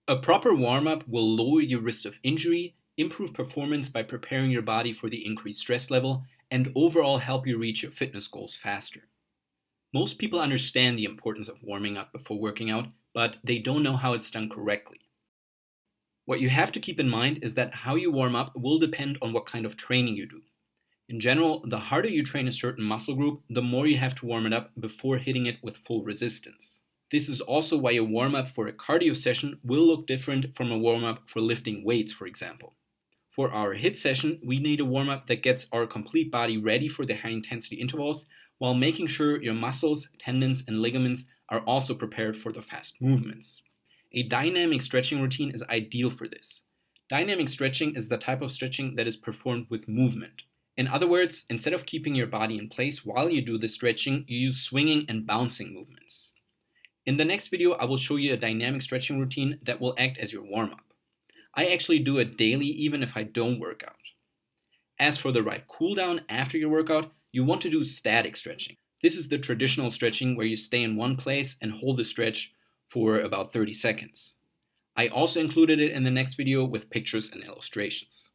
A proper warm-up will lower your risk of injury, improve performance by preparing your body for the increased stress level, and overall help you reach your fitness goals faster. Most people understand the importance of warming up before working out, but they don't know how it's done correctly. What you have to keep in mind is that how you warm up will depend on what kind of training you do. In general, the harder you train a certain muscle group, the more you have to warm it up before hitting it with full resistance. This is also why a warm-up for a cardio session will look different from a warm-up for lifting weights, for example. For our HIIT session, we need a warm-up that gets our complete body ready for the high-intensity intervals while making sure your muscles, tendons, and ligaments are also prepared for the fast movements. A dynamic stretching routine is ideal for this. Dynamic stretching is the type of stretching that is performed with movement. In other words, instead of keeping your body in place while you do the stretching, you use swinging and bouncing movements. In the next video, I will show you a dynamic stretching routine that will act as your warm-up. I actually do it daily even if I don't work out. As for the right cool down after your workout, you want to do static stretching. This is the traditional stretching where you stay in one place and hold the stretch for about 30 seconds. I also included it in the next video with pictures and illustrations.